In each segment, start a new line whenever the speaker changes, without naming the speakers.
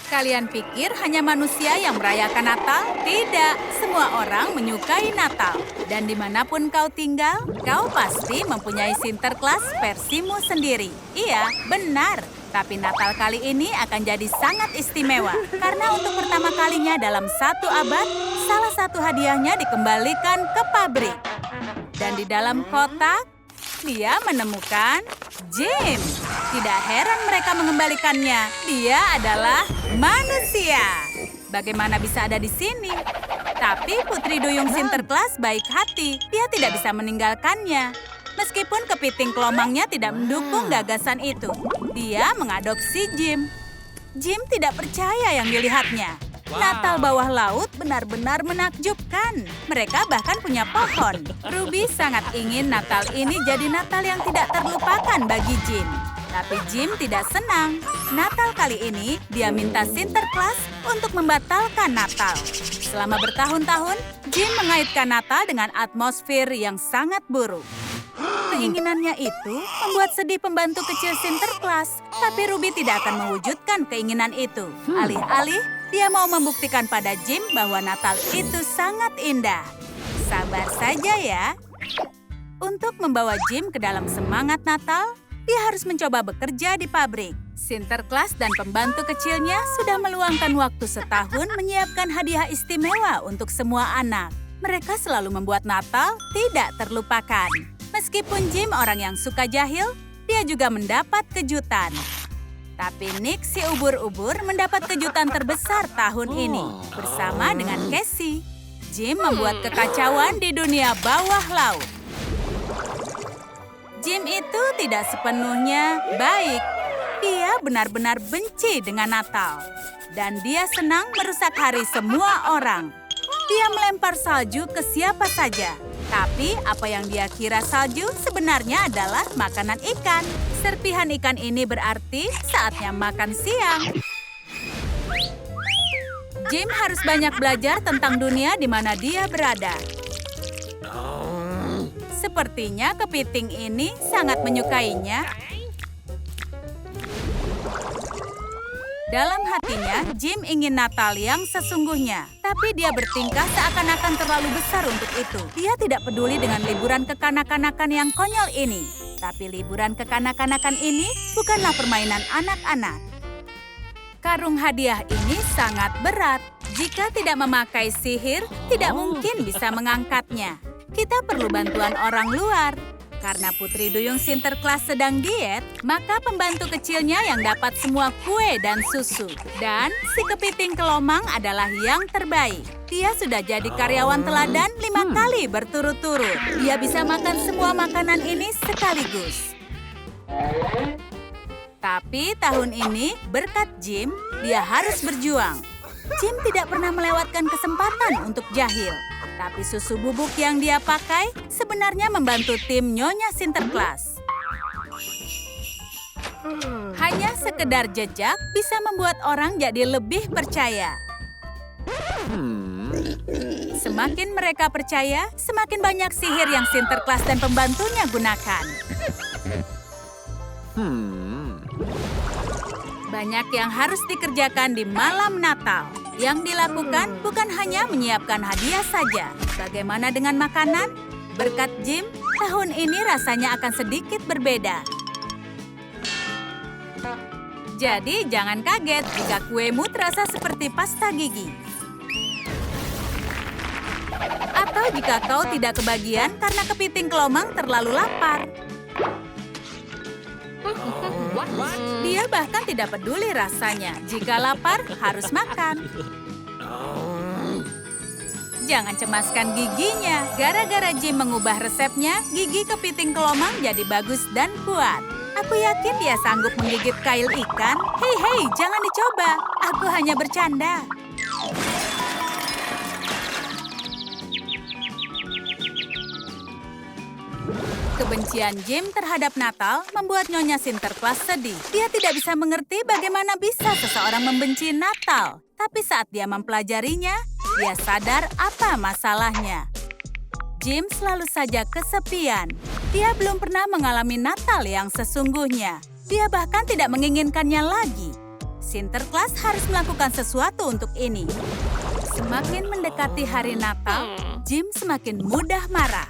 Kalian pikir hanya manusia yang merayakan Natal? Tidak, semua orang menyukai Natal. Dan dimanapun kau tinggal, kau pasti mempunyai Sinterklas versimu sendiri. Iya, benar. Tapi Natal kali ini akan jadi sangat istimewa. Karena untuk pertama kalinya dalam 1 abad, salah satu hadiahnya dikembalikan ke pabrik. Dan di dalam kotak, dia menemukan Jim. Tidak heran mereka mengembalikannya. Dia adalah manusia. Bagaimana bisa ada di sini? Tapi Putri Duyung Sinterklas baik hati. Dia tidak bisa meninggalkannya. Meskipun kepiting kelomangnya tidak mendukung gagasan itu. Dia mengadopsi Jim. Jim tidak percaya yang dilihatnya. Natal bawah laut benar-benar menakjubkan. Mereka bahkan punya pohon. Ruby sangat ingin Natal ini jadi Natal yang tidak terlupakan bagi Jim. Tapi Jim tidak senang. Natal kali ini, dia minta Sinterklas untuk membatalkan Natal. Selama bertahun-tahun, Jim mengaitkan Natal dengan atmosfer yang sangat buruk. Keinginannya itu membuat sedih pembantu kecil Sinterklas. Tapi Ruby tidak akan mewujudkan keinginan itu. Alih-alih, dia mau membuktikan pada Jim bahwa Natal itu sangat indah. Sabar saja ya. Untuk membawa Jim ke dalam semangat Natal, dia harus mencoba bekerja di pabrik. Sinterklas dan pembantu kecilnya sudah meluangkan waktu setahun menyiapkan hadiah istimewa untuk semua anak. Mereka selalu membuat Natal tidak terlupakan. Meskipun Jim orang yang suka jahil, dia juga mendapat kejutan. Tapi Nick si ubur-ubur mendapat kejutan terbesar tahun ini bersama dengan Casey. Jim membuat kekacauan di dunia bawah laut. Jim itu tidak sepenuhnya baik. Dia benar-benar benci dengan Natal. Dan dia senang merusak hari semua orang. Dia melempar salju ke siapa saja. Tapi apa yang dia kira salju sebenarnya adalah makanan ikan. Serpihan ikan ini berarti saatnya makan siang. Jim harus banyak belajar tentang dunia di mana dia berada. Sepertinya kepiting ini sangat menyukainya. Dalam hatinya, Jim ingin Natal yang sesungguhnya. Tapi dia bertingkah seakan-akan terlalu besar untuk itu. Dia tidak peduli dengan liburan kekanak-kanakan yang konyol ini. Tapi liburan kekanak-kanakan ini bukanlah permainan anak-anak. Karung hadiah ini sangat berat. Jika tidak memakai sihir, tidak mungkin bisa mengangkatnya. Kita perlu bantuan orang luar. Karena Putri Duyung Sinterklas sedang diet, maka pembantu kecilnya yang dapat semua kue dan susu. Dan si kepiting kelomang adalah yang terbaik. Dia sudah jadi karyawan teladan 5 kali berturut-turut. Dia bisa makan semua makanan ini sekaligus. Tapi tahun ini, berkat Jim, dia harus berjuang. Jim tidak pernah melewatkan kesempatan untuk jahil. Tapi susu bubuk yang dia pakai sebenarnya membantu tim Nyonya Sinterklas. Hanya sekedar jejak bisa membuat orang jadi lebih percaya. Semakin mereka percaya, semakin banyak sihir yang Sinterklas dan pembantunya gunakan. Banyak yang harus dikerjakan di malam Natal. Yang dilakukan bukan hanya menyiapkan hadiah saja. Bagaimana dengan makanan? Berkat Jim, tahun ini rasanya akan sedikit berbeda. Jadi jangan kaget jika kuemu terasa seperti pasta gigi. Atau jika kau tidak kebagian karena kepiting kelomang terlalu lapar. Dia bahkan tidak peduli rasanya. Jika lapar, harus makan. Jangan cemaskan giginya. Gara-gara Jim mengubah resepnya, gigi kepiting kelomang jadi bagus dan kuat. Aku yakin dia sanggup menggigit kail ikan. Hei, jangan dicoba. Aku hanya bercanda. Kebencian Jim terhadap Natal membuat Nyonya Sinterklas sedih. Dia tidak bisa mengerti bagaimana bisa seseorang membenci Natal. Tapi saat dia mempelajarinya, dia sadar apa masalahnya. Jim selalu saja kesepian. Dia belum pernah mengalami Natal yang sesungguhnya. Dia bahkan tidak menginginkannya lagi. Sinterklas harus melakukan sesuatu untuk ini. Semakin mendekati hari Natal, Jim semakin mudah marah.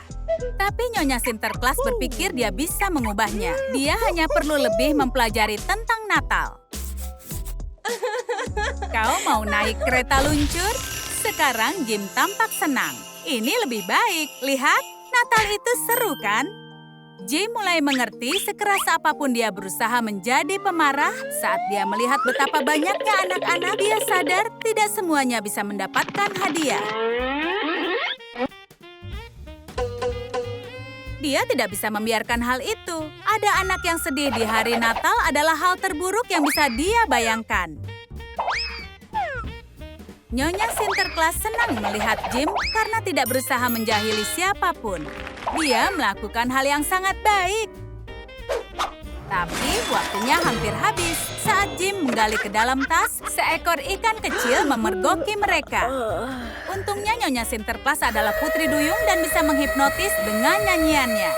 Tapi Nyonya Sinterklas berpikir dia bisa mengubahnya. Dia hanya perlu lebih mempelajari tentang Natal. Kau mau naik kereta luncur? Sekarang Jim tampak senang. Ini lebih baik. Lihat, Natal itu seru kan? Jim mulai mengerti sekeras apapun dia berusaha menjadi pemarah saat dia melihat betapa banyaknya anak-anak. Dia sadar tidak semuanya bisa mendapatkan hadiah. Dia tidak bisa membiarkan hal itu. Ada anak yang sedih di hari Natal adalah hal terburuk yang bisa dia bayangkan. Nyonya Sinterklas senang melihat Jim karena tidak berusaha menjahili siapapun. Dia melakukan hal yang sangat baik. Tapi waktunya hampir habis. Saat Jim menggali ke dalam tas, seekor ikan kecil memergoki mereka. Untungnya Nyonya Sinterklas adalah putri duyung dan bisa menghipnotis dengan nyanyiannya.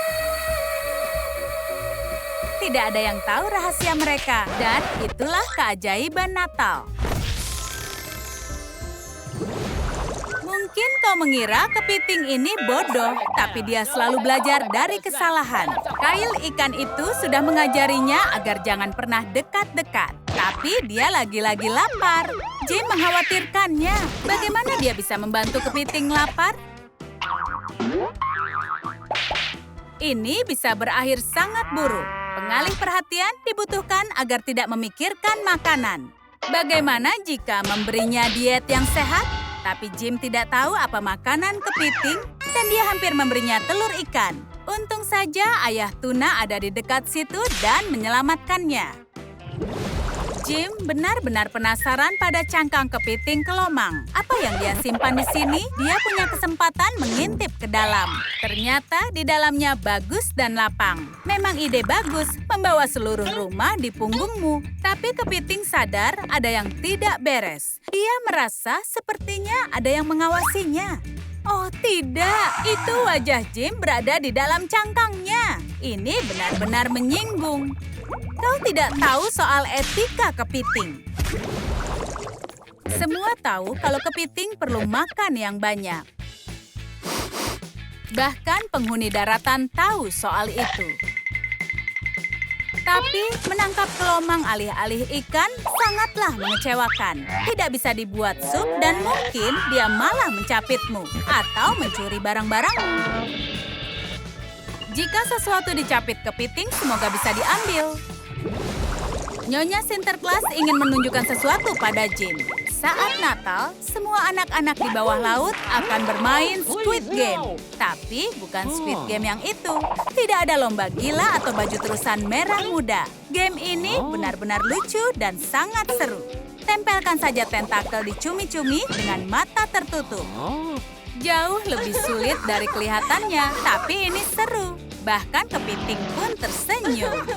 Tidak ada yang tahu rahasia mereka, dan itulah keajaiban Natal. Mungkin kau mengira kepiting ini bodoh, tapi dia selalu belajar dari kesalahan. Kail ikan itu sudah mengajarinya agar jangan pernah dekat-dekat. Tapi dia lagi-lagi lapar. Jim mengkhawatirkannya. Bagaimana dia bisa membantu kepiting lapar? Ini bisa berakhir sangat buruk. Pengalih perhatian dibutuhkan agar tidak memikirkan makanan. Bagaimana jika memberinya diet yang sehat? Tapi Jim tidak tahu apa makanan kepiting dan dia hampir memberinya telur ikan. Untung saja ayah tuna ada di dekat situ dan menyelamatkannya. Jim benar-benar penasaran pada cangkang kepiting kelomang. Apa yang dia simpan di sini? Dia punya kesempatan mengintip ke dalam. Ternyata di dalamnya bagus dan lapang. Memang ide bagus membawa seluruh rumah di punggungmu. Tapi kepiting sadar ada yang tidak beres. Dia merasa sepertinya ada yang mengawasinya. Oh tidak, itu wajah Jim berada di dalam cangkangnya. Ini benar-benar menyinggung. Kau tidak tahu soal etika kepiting. Semua tahu kalau kepiting perlu makan yang banyak. Bahkan penghuni daratan tahu soal itu. Tapi menangkap kelomang alih-alih ikan sangatlah mengecewakan. Tidak bisa dibuat sup dan mungkin dia malah mencapitmu atau mencuri barang-barangmu. Jika sesuatu dicapit kepiting, semoga bisa diambil. Nyonya Sinterklas ingin menunjukkan sesuatu pada Jim. Saat Natal, semua anak-anak di bawah laut akan bermain Squid Game. Tapi bukan Squid Game yang itu. Tidak ada lomba gila atau baju terusan merah muda. Game ini benar-benar lucu dan sangat seru. Tempelkan saja tentakel di cumi-cumi dengan mata tertutup. Jauh lebih sulit dari kelihatannya, tapi ini seru. Bahkan kepiting pun tersenyum.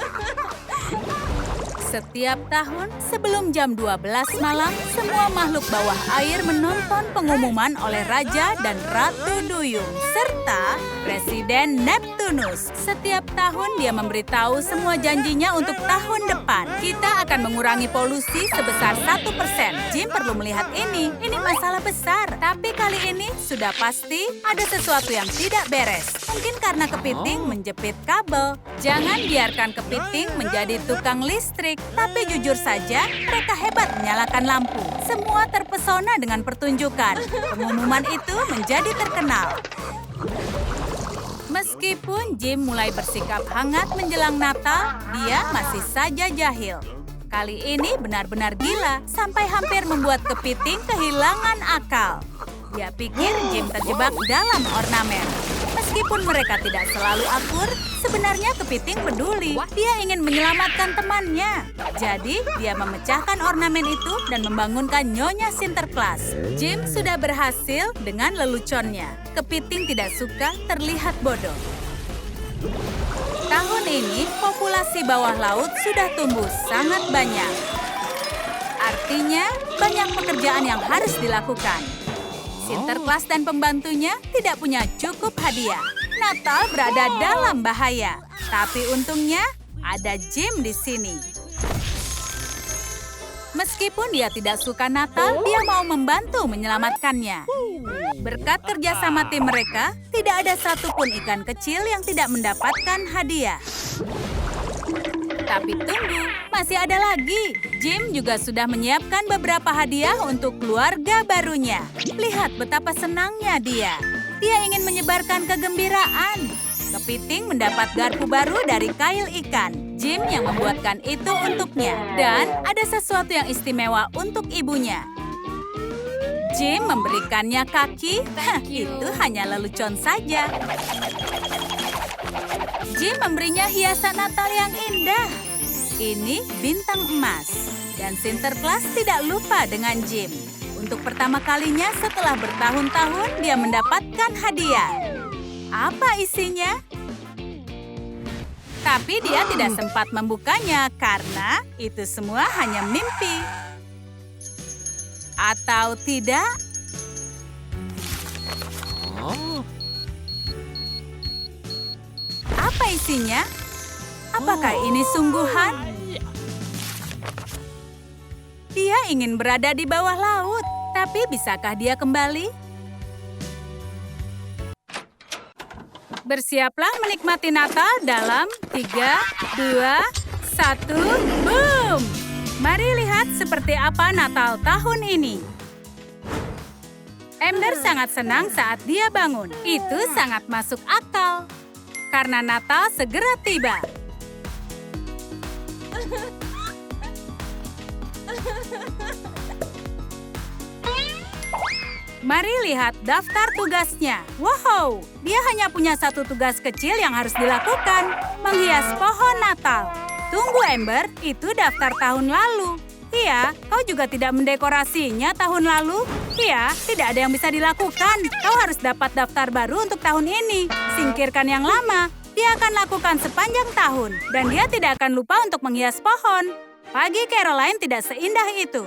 Setiap tahun sebelum jam 12 malam, semua makhluk bawah air menonton pengumuman oleh Raja dan Ratu Duyung, serta Presiden Neptunus. Setiap tahun dia memberitahu semua janjinya untuk tahun depan. Kita akan mengurangi polusi sebesar 1%. Jim perlu melihat ini masalah besar. Tapi kali ini sudah pasti ada sesuatu yang tidak beres. Mungkin karena kepiting menjepit kabel. Jangan biarkan kepiting menjadi tukang listrik. Tapi jujur saja, mereka hebat menyalakan lampu. Semua terpesona dengan pertunjukan. Pengumuman itu menjadi terkenal. Meskipun Jim mulai bersikap hangat menjelang Natal, dia masih saja jahil. Kali ini benar-benar gila, sampai hampir membuat kepiting kehilangan akal. Dia pikir Jim terjebak dalam ornamen. Meskipun mereka tidak selalu akur, sebenarnya kepiting peduli. Dia ingin menyelamatkan temannya. Jadi, dia memecahkan ornamen itu dan membangunkan Nyonya Sinterklas. Jim sudah berhasil dengan leluconnya. Kepiting tidak suka terlihat bodoh. Tahun ini, populasi bawah laut sudah tumbuh sangat banyak. Artinya, banyak pekerjaan yang harus dilakukan. Sinterklas dan pembantunya tidak punya cukup hadiah. Natal berada dalam bahaya. Tapi untungnya ada Jim di sini. Meskipun dia tidak suka Natal, dia mau membantu menyelamatkannya. Berkat kerjasama tim mereka, tidak ada satupun ikan kecil yang tidak mendapatkan hadiah. Tapi tunggu, masih ada lagi. Jim juga sudah menyiapkan beberapa hadiah untuk keluarga barunya. Lihat betapa senangnya dia. Dia ingin menyebarkan kegembiraan. Kepiting mendapat garpu baru dari kail ikan. Jim yang membuatkan itu untuknya. Dan ada sesuatu yang istimewa untuk ibunya. Jim memberikannya kaki. Itu hanya lelucon saja. Jim memberinya hiasan Natal yang indah. Ini bintang emas. Dan Sinterklas tidak lupa dengan Jim. Untuk pertama kalinya setelah bertahun-tahun, dia mendapatkan hadiah. Apa isinya? Tapi dia tidak sempat membukanya karena itu semua hanya mimpi. Atau tidak? Apa isinya? Apakah ini sungguhan? Dia ingin berada di bawah laut, tapi bisakah dia kembali? Bersiaplah menikmati Natal dalam 3, 2, 1, boom! Mari lihat seperti apa Natal tahun ini. Amber sangat senang saat dia bangun. Itu sangat masuk akal. Karena Natal segera tiba. Mari lihat daftar tugasnya. Wow, dia hanya punya satu tugas kecil yang harus dilakukan. Menghias pohon Natal. Tunggu Amber, itu daftar tahun lalu. Iya, kau juga tidak mendekorasinya tahun lalu. Iya, tidak ada yang bisa dilakukan. Kau harus dapat daftar baru untuk tahun ini. Singkirkan yang lama. Dia akan lakukan sepanjang tahun. Dan dia tidak akan lupa untuk menghias pohon. Pagi Caroline tidak seindah itu.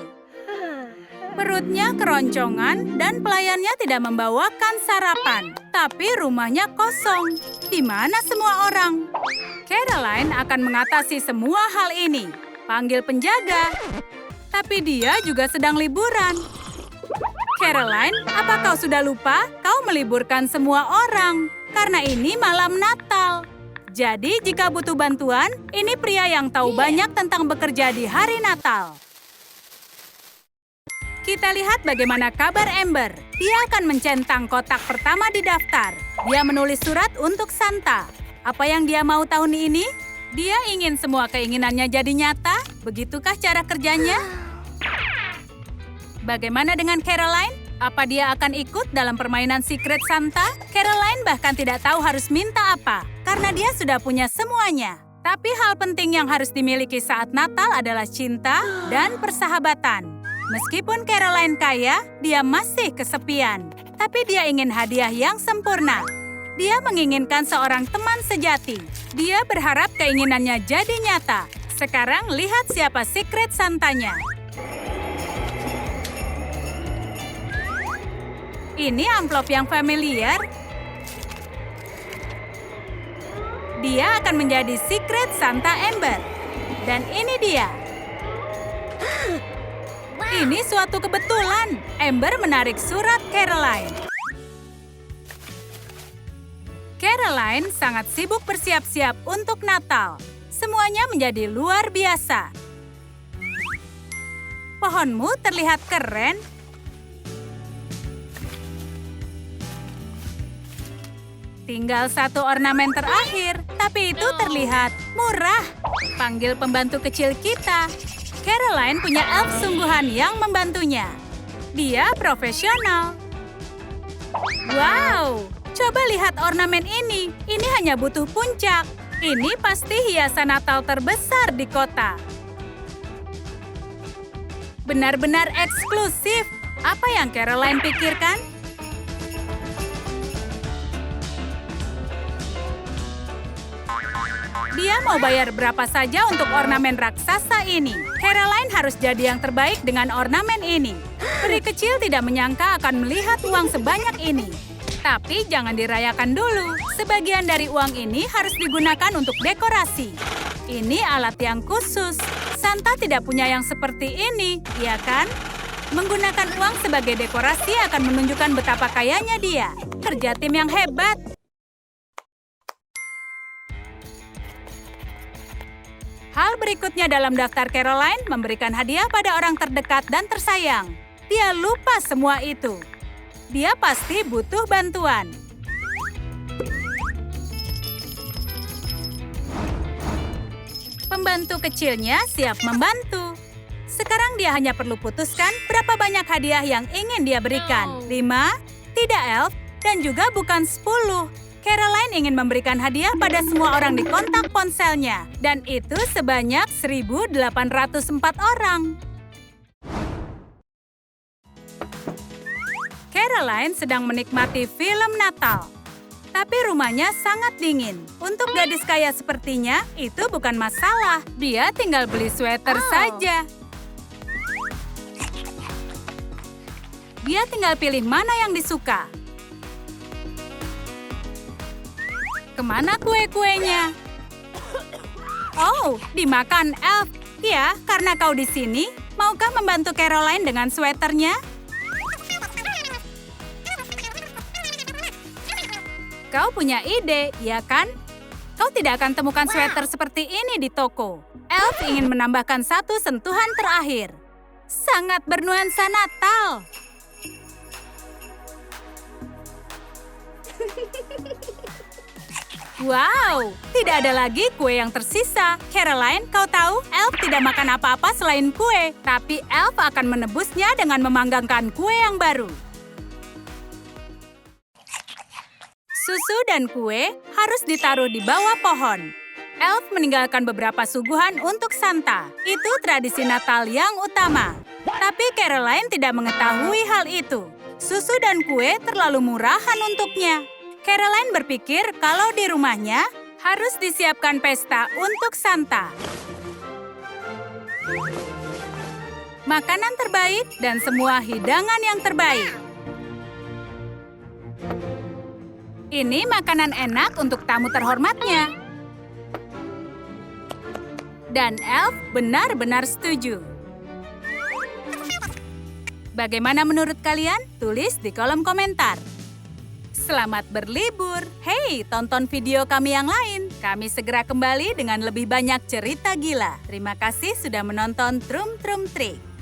Perutnya keroncongan dan pelayannya tidak membawakan sarapan. Tapi rumahnya kosong. Di mana semua orang? Caroline akan mengatasi semua hal ini. Panggil penjaga. Tapi dia juga sedang liburan. Caroline, apa kau sudah lupa? Kau meliburkan semua orang. Karena ini malam Natal. Jadi jika butuh bantuan, ini pria yang tahu banyak tentang bekerja di hari Natal. Kita lihat bagaimana kabar Amber. Dia akan mencentang kotak pertama di daftar. Dia menulis surat untuk Santa. Apa yang dia mau tahun ini? Dia ingin semua keinginannya jadi nyata. Begitukah cara kerjanya? Bagaimana dengan Caroline? Apa dia akan ikut dalam permainan Secret Santa? Caroline bahkan tidak tahu harus minta apa. Karena dia sudah punya semuanya. Tapi hal penting yang harus dimiliki saat Natal adalah cinta dan persahabatan. Meskipun Caroline kaya, dia masih kesepian. Tapi dia ingin hadiah yang sempurna. Dia menginginkan seorang teman sejati. Dia berharap keinginannya jadi nyata. Sekarang lihat siapa Secret Santanya. Ini amplop yang familiar. Dia akan menjadi Secret Santa Amber. Dan ini dia. Ini suatu kebetulan. Amber menarik surat Caroline. Caroline sangat sibuk bersiap-siap untuk Natal. Semuanya menjadi luar biasa. Pohonmu terlihat keren. Tinggal satu ornamen terakhir, tapi itu terlihat murah. Panggil pembantu kecil kita. Caroline punya elf sungguhan yang membantunya. Dia profesional. Wow, coba lihat ornamen ini. Ini hanya butuh puncak. Ini pasti hiasan Natal terbesar di kota. Benar-benar eksklusif. Apa yang Caroline pikirkan? Dia mau bayar berapa saja untuk ornamen raksasa ini. Caroline harus jadi yang terbaik dengan ornamen ini. Peri kecil tidak menyangka akan melihat uang sebanyak ini. Tapi jangan dirayakan dulu. Sebagian dari uang ini harus digunakan untuk dekorasi. Ini alat yang khusus. Santa tidak punya yang seperti ini, iya kan? Menggunakan uang sebagai dekorasi akan menunjukkan betapa kayanya dia. Kerja tim yang hebat. Hal berikutnya dalam daftar Caroline memberikan hadiah pada orang terdekat dan tersayang. Dia lupa semua itu. Dia pasti butuh bantuan. Pembantu kecilnya siap membantu. Sekarang dia hanya perlu putuskan berapa banyak hadiah yang ingin dia berikan. 5, tidak elf, dan juga bukan 10. Caroline ingin memberikan hadiah pada semua orang di kontak ponselnya. Dan itu sebanyak 1.804 orang. Caroline sedang menikmati film Natal. Tapi rumahnya sangat dingin. Untuk gadis kaya sepertinya, itu bukan masalah. Dia tinggal beli sweater saja. Dia tinggal pilih mana yang disuka. Kemana kue-kuenya? Oh, dimakan elf. Ya, karena kau di sini, maukah membantu Caroline dengan sweaternya? Kau punya ide, ya kan? Kau tidak akan temukan sweater seperti ini di toko. Elf ingin menambahkan satu sentuhan terakhir. Sangat bernuansa Natal. Wow, tidak ada lagi kue yang tersisa. Caroline, kau tahu, Elf tidak makan apa-apa selain kue. Tapi Elf akan menebusnya dengan memanggangkan kue yang baru. Susu dan kue harus ditaruh di bawah pohon. Elf meninggalkan beberapa suguhan untuk Santa. Itu tradisi Natal yang utama. Tapi Caroline tidak mengetahui hal itu. Susu dan kue terlalu murahan untuknya. Caroline berpikir kalau di rumahnya harus disiapkan pesta untuk Santa. Makanan terbaik dan semua hidangan yang terbaik. Ini makanan enak untuk tamu terhormatnya. Dan Elf benar-benar setuju. Bagaimana menurut kalian? Tulis di kolom komentar. Selamat berlibur. Hey, tonton video kami yang lain. Kami segera kembali dengan lebih banyak cerita gila. Terima kasih sudah menonton Trum Trum Trik.